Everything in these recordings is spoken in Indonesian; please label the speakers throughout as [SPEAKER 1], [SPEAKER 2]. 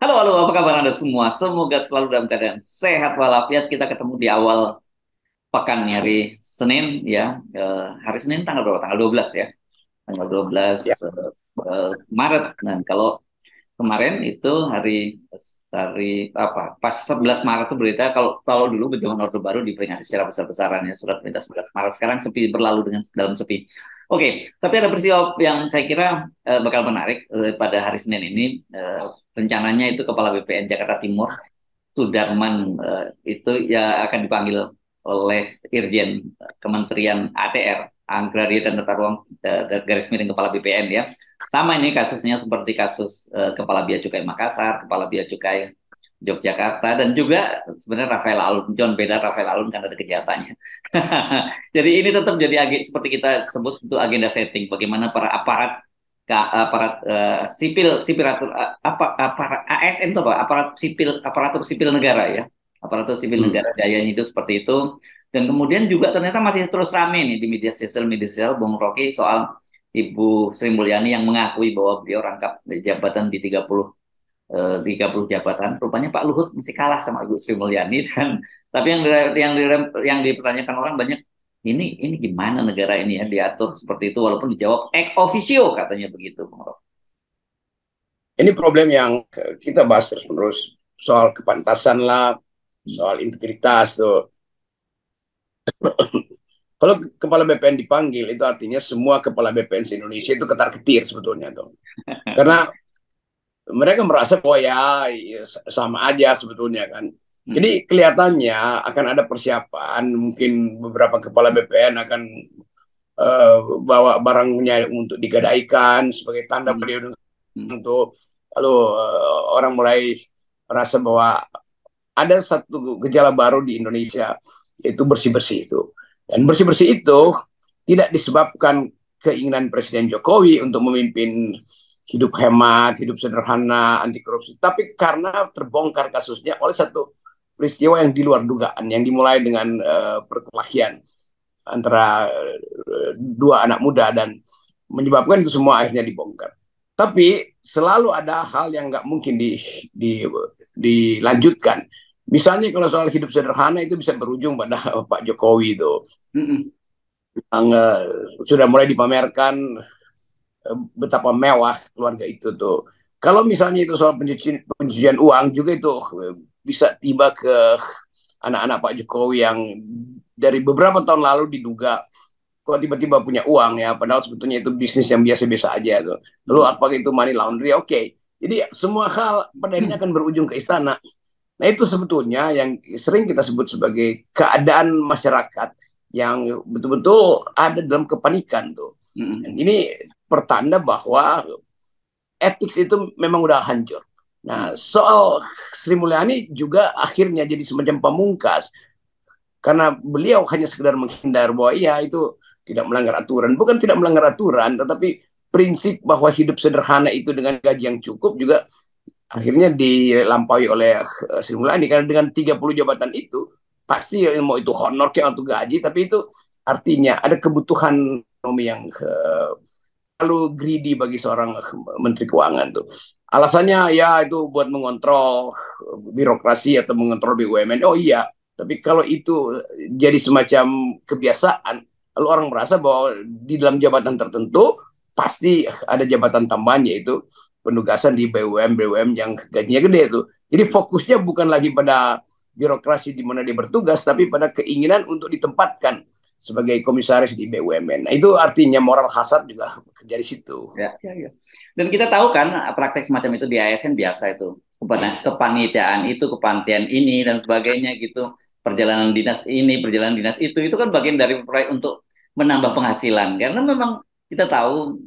[SPEAKER 1] Halo, halo, apa kabar Anda semua? Semoga selalu dalam keadaan sehat walafiat. Kita ketemu di awal pekan nih, hari Senin ya. Hari Senin tanggal berapa? Tanggal 12 ya. Tanggal 12
[SPEAKER 2] Ya,
[SPEAKER 1] Maret. Dan kalau kemarin itu hari apa? Pas 11 Maret itu berita kalau kalau dulu zaman Orde Baru diperingati secara besar-besaran ya, surat perintah 11 Maret. Sekarang sepi, berlalu dengan dalam sepi. Oke, tapi ada peristiwa yang saya kira bakal menarik pada hari Senin ini. Rencananya itu Kepala BPN Jakarta Timur Sudarman itu ya akan dipanggil oleh Irjen Kementerian ATR, Agraria dan Tata Ruang, garis miring Kepala BPN ya. Sama ini kasusnya seperti kasus Kepala Bea Cukai Makassar, Kepala Bea Cukai Yogyakarta, dan juga sebenarnya Rafael Alun. John beda Rafael Alun kan ada kejahatannya. Jadi ini tetap jadi seperti kita sebut itu agenda setting, bagaimana para aparat sipil sipil apa aparat ASN itu apa, aparatur sipil negara ya, aparatur sipil
[SPEAKER 2] hmm.
[SPEAKER 1] negara gayanya itu seperti itu. Dan kemudian juga ternyata masih terus rame nih di media sosial Bung Rocky soal Ibu Sri Mulyani yang mengakui bahwa beliau rangkap jabatan di 30 jabatan. Rupanya Pak Luhut masih kalah sama Ibu Sri Mulyani. Dan tapi yang dipertanyakan orang banyak, ini gimana negara ini ya diatur seperti itu, walaupun dijawab ex officio katanya begitu.
[SPEAKER 2] Ini problem yang kita bahas terus-menerus soal kepantasan lah, soal integritas tuh. Kalau kepala BPN dipanggil itu artinya semua kepala BPN di Indonesia itu ketar-ketir sebetulnya tuh. Karena mereka merasa bahwa ya sama aja sebetulnya kan. Jadi kelihatannya akan ada persiapan, mungkin beberapa kepala BPN akan bawa barangnya untuk digadaikan sebagai tanda beliau untuk lalu orang mulai merasa bahwa ada satu gejala baru di Indonesia yaitu bersih-bersih itu. Dan bersih-bersih itu tidak disebabkan keinginan Presiden Jokowi untuk memimpin hidup hemat, hidup sederhana, anti korupsi, tapi karena terbongkar kasusnya oleh satu peristiwa yang di luar dugaan, yang dimulai dengan perkelahian antara dua anak muda dan menyebabkan itu semua akhirnya dibongkar. Tapi selalu ada hal yang nggak mungkin di, dilanjutkan. Misalnya kalau soal hidup sederhana itu bisa berujung pada Pak Jokowi itu yang sudah mulai dipamerkan betapa mewah keluarga itu tuh. Kalau misalnya itu soal pencucian uang juga itu bisa tiba ke anak-anak Pak Jokowi yang dari beberapa tahun lalu diduga kok tiba-tiba punya uang ya, padahal sebetulnya itu bisnis yang biasa-biasa aja tuh. Lalu apakah itu money laundry? Oke. Okay. Jadi semua hal pada akhirnya akan berujung ke istana. Nah itu sebetulnya yang sering kita sebut sebagai keadaan masyarakat yang betul-betul ada dalam kepanikan tuh. Dan ini pertanda bahwa etik itu memang udah hancur. Nah soal Sri Mulyani juga akhirnya jadi semacam pamungkas karena beliau hanya sekedar menghindar bahwa iya itu tidak melanggar aturan. Bukan tidak melanggar aturan, tetapi prinsip bahwa hidup sederhana itu dengan gaji yang cukup juga akhirnya dilampaui oleh Sri Mulyani. Karena dengan 30 jabatan itu, pasti mau itu honor kayak atau gaji, tapi itu artinya ada kebutuhan ekonomi yang terlalu greedy bagi seorang menteri keuangan tuh. Alasannya ya itu buat mengontrol birokrasi atau mengontrol BUMN. Oh iya, tapi kalau itu jadi semacam kebiasaan, lalu orang merasa bahwa di dalam jabatan tertentu pasti ada jabatan tambahan yaitu penugasan di BUMN yang gajinya gede itu. Jadi fokusnya bukan lagi pada birokrasi di mana dia bertugas, tapi pada keinginan untuk ditempatkan sebagai komisaris di BUMN. Nah, itu artinya moral hasad juga bekerja di situ.
[SPEAKER 1] Ya, ya, ya. Dan kita tahu kan praktek semacam itu di ASN biasa itu. Kepanitiaan itu, kepanitiaan ini dan sebagainya gitu. Perjalanan dinas ini, perjalanan dinas itu kan bagian dari proyek untuk menambah penghasilan. Karena memang kita tahu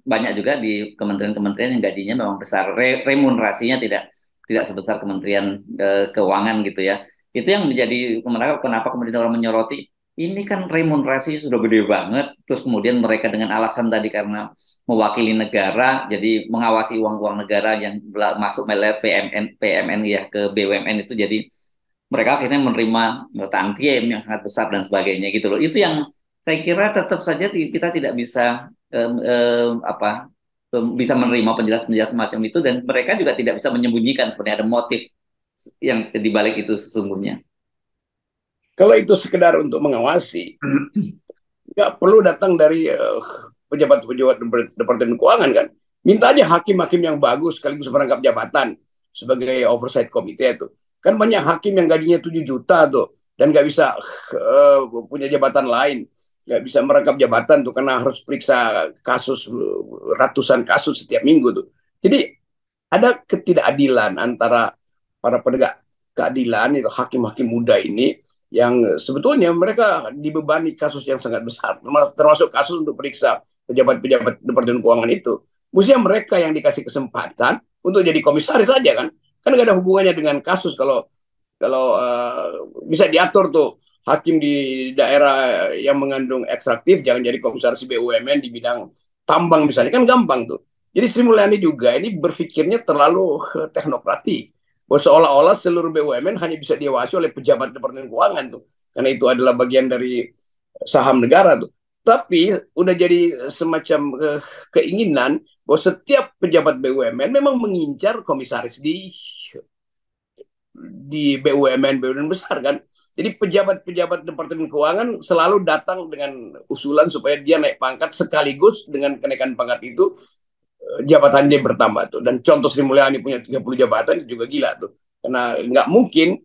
[SPEAKER 1] banyak juga di kementerian-kementerian yang gajinya memang besar, remunerasinya tidak tidak sebesar Kementerian Keuangan gitu ya. Itu yang menjadi kenapa kemudian orang menyoroti ini kan remunerasi sudah gede banget, terus kemudian mereka dengan alasan tadi karena mewakili negara, jadi mengawasi uang-uang negara yang masuk melalui PMN ya ke BUMN itu, jadi mereka akhirnya menerima tantiem yang sangat besar dan sebagainya gitu loh. Itu yang saya kira tetap saja kita tidak bisa apa bisa menerima penjelasan-penjelasan semacam itu, dan mereka juga tidak bisa menyembunyikan sebenarnya ada motif yang dibalik itu sesungguhnya.
[SPEAKER 2] Kalau itu sekedar untuk mengawasi, nggak perlu datang dari pejabat-pejabat Departemen Keuangan kan. Minta aja hakim-hakim yang bagus sekaligus merangkap jabatan sebagai oversight committee itu. Kan banyak hakim yang gajinya 7 juta tuh dan nggak bisa punya jabatan lain, nggak bisa merangkap jabatan tuh karena harus periksa kasus ratusan kasus setiap minggu tuh. Jadi ada ketidakadilan antara para penegak keadilan itu hakim-hakim muda ini yang sebetulnya mereka dibebani kasus yang sangat besar, termasuk kasus untuk periksa pejabat-pejabat Departemen Keuangan itu. Mestinya mereka yang dikasih kesempatan untuk jadi komisaris saja kan? Kan nggak ada hubungannya dengan kasus kalau kalau bisa diatur tuh hakim di daerah yang mengandung ekstraktif jangan jadi komisaris BUMN di bidang tambang misalnya kan gampang tuh. Jadi Sri Mulyani juga ini berpikirnya terlalu teknokratik. Bahwa seolah-olah seluruh BUMN hanya bisa diawasi oleh pejabat Departemen Keuangan tuh. Karena itu adalah bagian dari saham negara tuh. Tapi udah jadi semacam keinginan bahwa setiap pejabat BUMN memang mengincar komisaris di BUMN besar kan. Jadi pejabat-pejabat Departemen Keuangan selalu datang dengan usulan supaya dia naik pangkat sekaligus dengan kenaikan pangkat itu jabatan dia bertambah tuh. Dan contoh Sri Mulyani punya 30 jabatan juga gila tuh. Karena nggak mungkin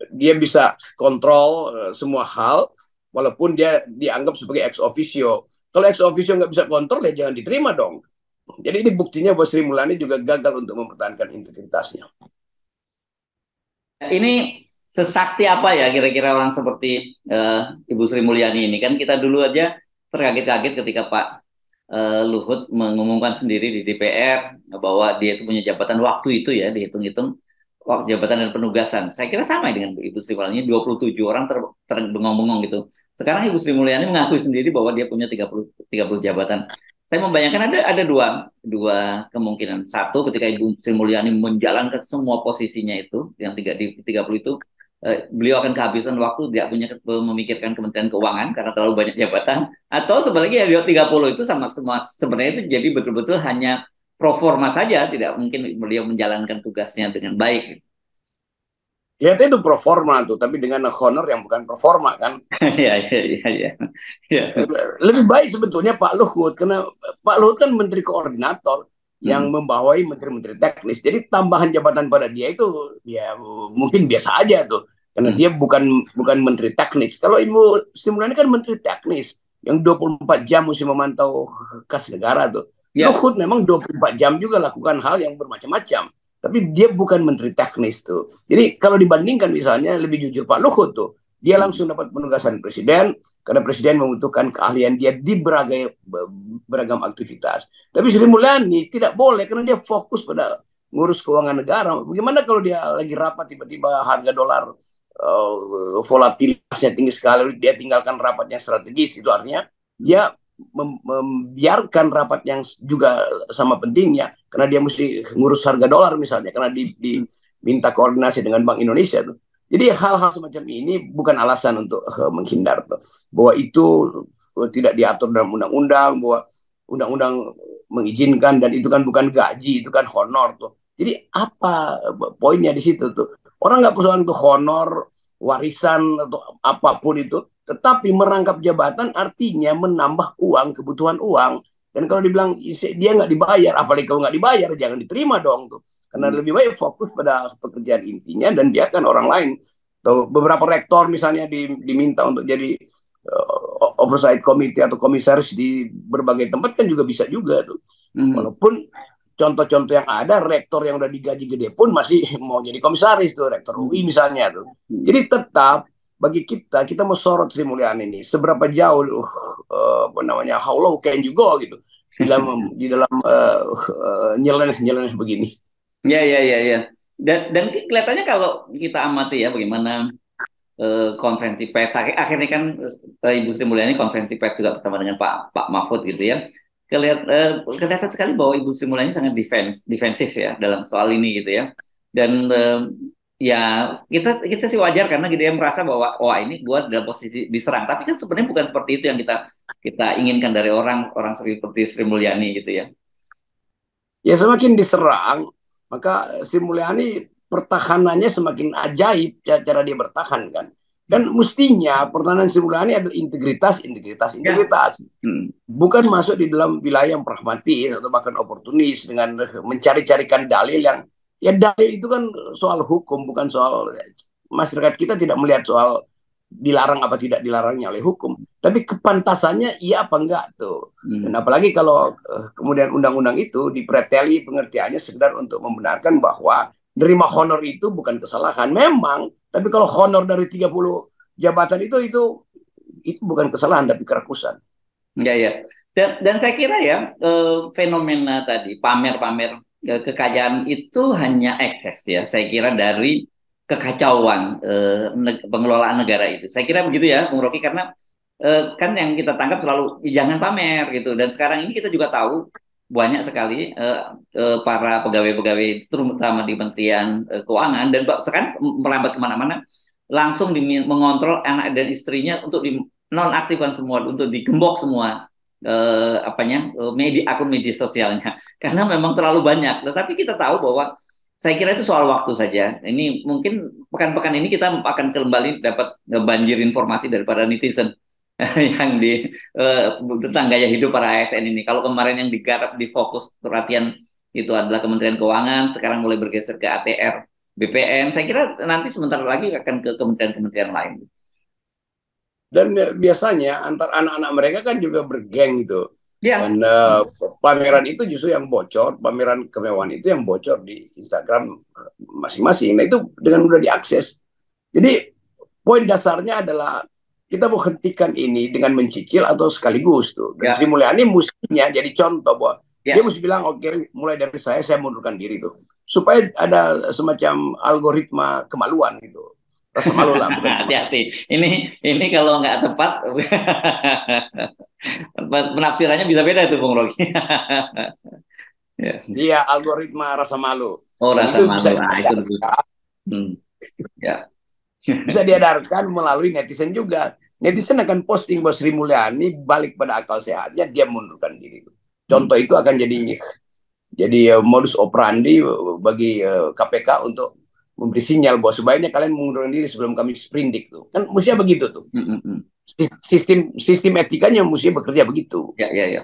[SPEAKER 2] dia bisa kontrol semua hal walaupun dia dianggap sebagai ex officio. Kalau ex officio nggak bisa kontrol ya jangan diterima dong. Jadi ini buktinya bahwa Sri Mulyani juga gagal untuk mempertahankan integritasnya.
[SPEAKER 1] Ini sesakti apa ya kira-kira orang seperti Ibu Sri Mulyani ini? Kan kita dulu aja terkaget-kaget ketika Pak Luhut mengumumkan sendiri di DPR bahwa dia itu punya jabatan waktu itu ya, dihitung-hitung jabatan dan penugasan. Saya kira sama dengan Ibu Sri Mulyani, 27 orang terbengong-bengong gitu. Sekarang Ibu Sri Mulyani mengakui sendiri bahwa dia punya 30 jabatan. Saya membayangkan ada dua kemungkinan. Satu, ketika Ibu Sri Mulyani menjalankan semua posisinya itu, yang di 30 itu, beliau akan kehabisan waktu, tidak punya memikirkan Kementerian Keuangan karena terlalu banyak jabatan. Atau sebaliknya, beliau 30 itu sama semua sebenarnya itu jadi betul-betul hanya pro forma saja, tidak mungkin beliau menjalankan tugasnya dengan baik.
[SPEAKER 2] Ya itu pro forma tuh, tapi dengan honor yang bukan pro forma kan.
[SPEAKER 1] Ya, ya, ya, ya. Ya.
[SPEAKER 2] Lebih baik sebetulnya Pak Luhut, karena Pak Luhut kan menteri koordinator yang membawai menteri-menteri teknis. Jadi tambahan jabatan pada dia itu ya mungkin biasa aja tuh, karena dia bukan menteri teknis. Kalau Ibu Sri Mulyani kan menteri teknis yang 24 jam mesti memantau kas negara tuh. Ya. Luhut memang 24 jam juga lakukan hal yang bermacam-macam. Tapi dia bukan menteri teknis tuh. Jadi kalau dibandingkan misalnya lebih jujur Pak Luhut tuh, dia langsung dapat penugasan presiden karena presiden membutuhkan keahlian dia di beragam aktivitas. Tapi Sri Mulyani tidak boleh karena dia fokus pada ngurus keuangan negara. Bagaimana kalau dia lagi rapat tiba-tiba harga dolar volatilitasnya tinggi sekali, dia tinggalkan rapat yang strategis, itu artinya dia membiarkan rapat yang juga sama pentingnya karena dia mesti ngurus harga dolar misalnya karena diminta koordinasi dengan Bank Indonesia tuh. Jadi hal-hal semacam ini bukan alasan untuk menghindar tuh. Bahwa itu tidak diatur dalam undang-undang, bahwa undang-undang mengizinkan dan itu kan bukan gaji, itu kan honor tuh. Jadi apa poinnya di situ tuh? Orang nggak persoalan itu honor, warisan atau apapun itu. Tetapi merangkap jabatan artinya menambah uang, kebutuhan uang. Dan kalau dibilang dia nggak dibayar, apalagi kalau nggak dibayar, jangan diterima dong tuh. Karena lebih baik fokus pada pekerjaan intinya dan biarkan orang lain. Atau beberapa rektor misalnya diminta untuk jadi oversight committee atau komisaris di berbagai tempat kan juga bisa juga tuh. Walaupun contoh-contoh yang ada, rektor yang udah digaji gede pun masih mau jadi komisaris tuh, rektor UI misalnya tuh. Jadi tetap bagi kita mau sorot Sri Mulyani ini seberapa jauh how low can you go gitu di dalam nyeleneh begini.
[SPEAKER 1] Ya, ya, ya, ya. Dan kelihatannya kalau kita amati ya bagaimana konferensi pers akhirnya kan Ibu Sri Mulyani konferensi pers juga bersama dengan Pak Mahfud gitu ya. Kelihatan sekali bahwa Ibu Sri Mulyani sangat defensif ya dalam soal ini gitu ya. Dan ya kita sih wajar karena dia merasa bahwa ini gua dalam posisi diserang, tapi kan sebenarnya bukan seperti itu yang kita inginkan dari orang seperti Sri Mulyani gitu ya.
[SPEAKER 2] Ya semakin diserang, maka Sri Mulyani pertahanannya semakin ajaib cara dia bertahan kan. Kan mestinya pertahanan Sri Mulyani adalah integritas, integritas,
[SPEAKER 1] Ya.
[SPEAKER 2] integritas.
[SPEAKER 1] Hmm.
[SPEAKER 2] Bukan masuk di dalam wilayah yang pragmatis atau bahkan oportunis dengan mencari-carikan dalil yang, ya dalil itu kan soal hukum, bukan soal, masyarakat kita tidak melihat soal dilarang apa tidak dilarangnya oleh hukum, tapi kepantasannya iya apa enggak tuh. Dan
[SPEAKER 1] Hmm.
[SPEAKER 2] apalagi kalau kemudian undang-undang itu dipreteli pengertiannya sekedar untuk membenarkan bahwa nerima honor itu bukan kesalahan memang, tapi kalau honor dari 30 jabatan itu bukan kesalahan tapi kerakusan.
[SPEAKER 1] Ya, ya. Dan saya kira ya, fenomena tadi pamer-pamer kekayaan itu hanya ekses ya. Saya kira dari kekacauan pengelolaan negara itu. Saya kira begitu ya, Bung Rocky, karena kan yang kita tangkap selalu jangan pamer gitu. Dan sekarang ini kita juga tahu banyak sekali para pegawai-pegawai terutama di Kementerian Keuangan dan sekarang merambat kemana-mana langsung mengontrol anak dan istrinya untuk nonaktifkan semua, untuk digembok semua akun media sosialnya karena memang terlalu banyak. Tetapi kita tahu bahwa saya kira itu soal waktu saja. Ini mungkin pekan-pekan ini kita akan kembali dapat banjir informasi daripada netizen yang tentang gaya hidup para ASN ini. Kalau kemarin yang digarap di fokus perhatian itu adalah Kementerian Keuangan, sekarang mulai bergeser ke ATR, BPN. Saya kira nanti sebentar lagi akan ke kementerian-kementerian lain.
[SPEAKER 2] Dan biasanya antar anak-anak mereka kan juga bergeng gitu.
[SPEAKER 1] Ya.
[SPEAKER 2] Dan pameran itu justru yang bocor, pameran kemewahan itu yang bocor di Instagram masing-masing. Nah itu dengan mudah diakses. Jadi poin dasarnya adalah kita mau hentikan ini dengan mencicil atau sekaligus tuh. Dan Sri
[SPEAKER 1] Ya.
[SPEAKER 2] Mulyani mestinya jadi contoh bahwa dia
[SPEAKER 1] Ya.
[SPEAKER 2] mesti bilang oke, mulai dari saya mundurkan diri tuh. Supaya ada semacam algoritma kemaluan gitu. Rasa malu lah, bukan kemaluan.
[SPEAKER 1] Hati-hati. Ini kalau nggak tepat, penafsirannya bisa beda itu, Bung Rocky. Ya.
[SPEAKER 2] Iya, algoritma rasa malu.
[SPEAKER 1] Oh,
[SPEAKER 2] Dan
[SPEAKER 1] rasa
[SPEAKER 2] itu
[SPEAKER 1] malu.
[SPEAKER 2] bisa
[SPEAKER 1] Ah, itu.
[SPEAKER 2] diedarkan,
[SPEAKER 1] Hmm. Ya.
[SPEAKER 2] bisa diedarkan melalui netizen juga. Netizen akan posting bahwa Sri Mulyani balik pada akal sehatnya, dia mundurkan diri.
[SPEAKER 1] Hmm.
[SPEAKER 2] Contoh itu akan jadi modus operandi bagi KPK untuk memberi sinyal bahwa sebaiknya kalian mengundurkan diri sebelum kami sprindik tuh. Kan mestinya begitu tuh.
[SPEAKER 1] Hmm. Hmm.
[SPEAKER 2] Sistem etikanya mestinya bekerja begitu.
[SPEAKER 1] Ya, ya, ya.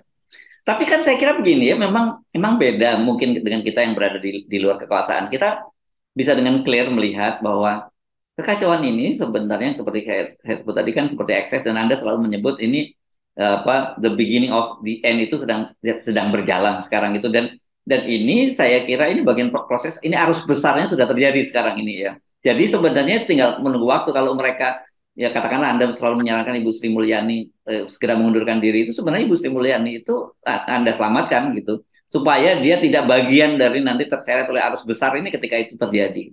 [SPEAKER 1] Tapi kan saya kira begini ya, memang beda mungkin dengan kita yang berada di luar kekuasaan. Kita bisa dengan clear melihat bahwa kekacauan ini sebenarnya seperti saya sebut tadi kan seperti ekses, dan Anda selalu menyebut ini the beginning of the end itu sedang berjalan sekarang itu, dan ini saya kira ini bagian proses, ini arus besarnya sudah terjadi sekarang ini ya. Jadi sebenarnya tinggal menunggu waktu. Kalau mereka ya katakanlah Anda selalu menyarankan Ibu Sri Mulyani segera mengundurkan diri, itu sebenarnya Ibu Sri Mulyani itu Anda selamatkan gitu supaya dia tidak bagian dari nanti terseret oleh arus besar ini ketika itu terjadi.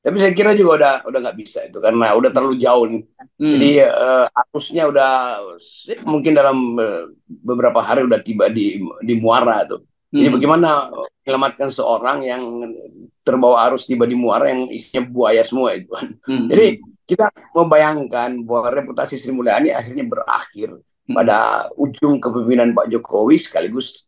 [SPEAKER 2] Tapi saya kira juga udah nggak bisa itu karena udah terlalu jauh nih. Jadi
[SPEAKER 1] Hmm.
[SPEAKER 2] arusnya udah mungkin dalam beberapa hari udah tiba di muara tuh. Jadi
[SPEAKER 1] Hmm.
[SPEAKER 2] bagaimana menyelamatkan seorang yang terbawa arus tiba di muara yang isinya buaya semua itu kan.
[SPEAKER 1] Hmm.
[SPEAKER 2] Jadi kita membayangkan bahwa reputasi Sri Mulyani akhirnya berakhir
[SPEAKER 1] Hmm.
[SPEAKER 2] pada ujung kepemimpinan Pak Jokowi, sekaligus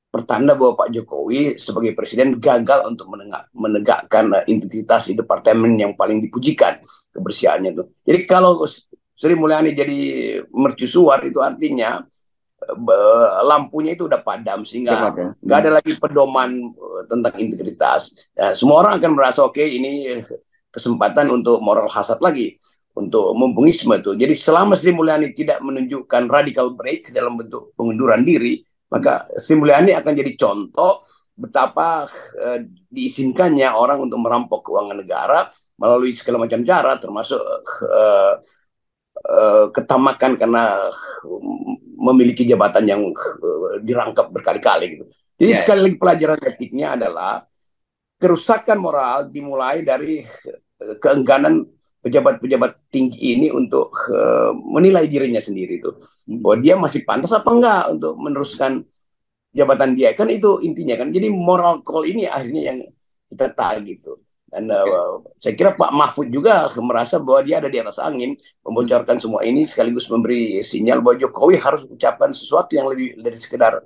[SPEAKER 2] pertanda bahwa Pak Jokowi sebagai presiden gagal untuk menegakkan integritas di departemen yang paling dipujikan kebersihannya tuh. Jadi kalau Sri Mulyani jadi mercusuar itu artinya lampunya itu udah padam sehingga
[SPEAKER 1] Cepat ya.
[SPEAKER 2] nggak ada lagi pedoman tentang integritas. Ya, semua orang akan merasa oke, ini kesempatan untuk moral hazard lagi, untuk mempungisme tuh. Jadi selama Sri Mulyani tidak menunjukkan radical break dalam bentuk pengunduran diri, maka Sri Mulyani akan jadi contoh betapa diizinkannya orang untuk merampok keuangan negara melalui segala macam cara, termasuk ketamakan karena memiliki jabatan yang dirangkap berkali-kali gitu. Jadi
[SPEAKER 1] Ya,
[SPEAKER 2] sekali lagi pelajaran etiknya adalah kerusakan moral dimulai dari keengganan pejabat-pejabat tinggi ini untuk menilai dirinya sendiri itu, bahwa dia masih pantas apa enggak untuk meneruskan jabatan dia, kan itu intinya kan. Jadi moral call ini akhirnya yang kita tahu gitu. Dan saya kira Pak Mahfud juga merasa bahwa dia ada di atas angin, membocorkan semua ini sekaligus memberi sinyal bahwa Jokowi harus ucapkan sesuatu yang lebih dari sekedar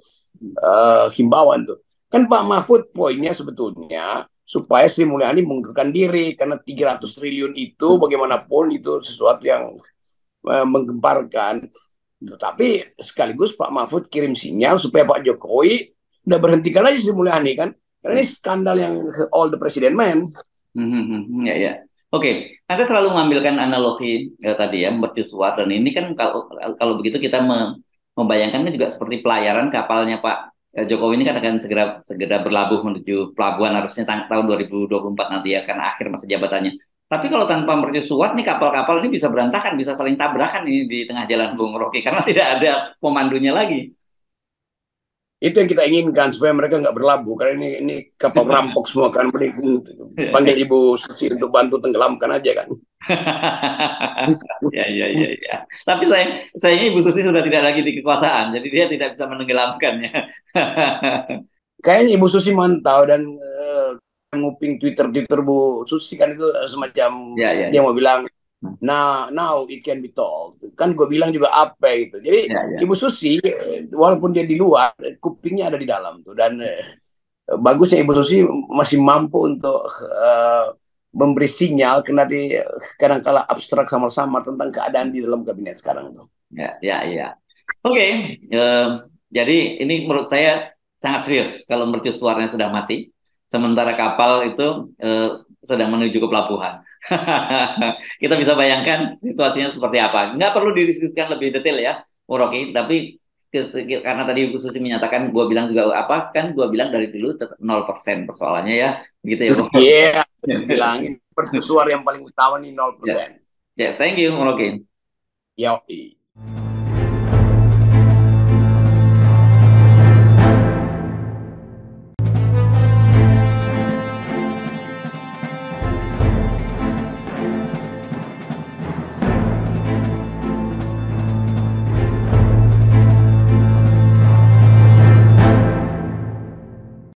[SPEAKER 2] himbauan tuh. Kan Pak Mahfud poinnya sebetulnya supaya Sri Mulyani mengundurkan diri karena 300 triliun itu bagaimanapun itu sesuatu yang menggemparkan. Tetapi sekaligus Pak Mahfud kirim sinyal supaya Pak Jokowi udah berhentikan aja Sri Mulyani kan. Karena ini skandal yang all the president man.
[SPEAKER 1] Ya, ya. Oke, Anda selalu mengambilkan analogi tadi ya, mercusuar, dan ini kan kalau begitu kita membayangkan kan juga seperti pelayaran kapalnya Pak Jokowi ini kan akan segera berlabuh menuju pelabuhan harusnya tahun 2024 nanti ya, karena akhir masa jabatannya. Tapi kalau tanpa mercusuar nih kapal-kapal ini bisa berantakan, bisa saling tabrakan ini di tengah jalan Bung Rocky karena tidak ada pemandunya lagi.
[SPEAKER 2] Itu yang kita inginkan supaya mereka nggak berlabuh karena ini kapal rampok semua kan. Panggil Ibu Susi untuk bantu tenggelamkan aja kan.
[SPEAKER 1] Ya, ya, ya, ya. Tapi sayangnya Ibu Susi sudah tidak lagi di kekuasaan, jadi dia tidak bisa menenggelamkannya.
[SPEAKER 2] Kayaknya Ibu Susi mantau dan nguping Twitter Bu Susi kan itu semacam
[SPEAKER 1] Ya, ya,
[SPEAKER 2] dia
[SPEAKER 1] ya.
[SPEAKER 2] mau bilang now it can be told. Kan gue bilang juga apa gitu. Jadi
[SPEAKER 1] Ya, ya.
[SPEAKER 2] Ibu Susi walaupun dia di luar, kupingnya ada di dalam tuh dan bagusnya Ibu Susi masih mampu untuk memberi sinyal karena nanti kadang-kala abstrak samar-samar tentang keadaan di dalam kabinet sekarang tuh.
[SPEAKER 1] Ya, ya, ya. Oke, eh, jadi ini menurut saya sangat serius kalau mercusuarnya sudah mati, sementara kapal itu sedang menuju ke pelabuhan. Kita bisa bayangkan situasinya seperti apa. Nggak perlu didiskusikan lebih detail ya, Bung Rocky, tapi karena tadi Bu Susi menyatakan, gue bilang juga apa, kan gue bilang dari dulu tetap 0% persoalannya ya, begitu ya, Bung Rocky.
[SPEAKER 2] Iya, bilangin persesuar yang paling utama nih
[SPEAKER 1] Ya,
[SPEAKER 2] 0%.
[SPEAKER 1] ya, thank you, Bung Rocky.
[SPEAKER 2] Yoi.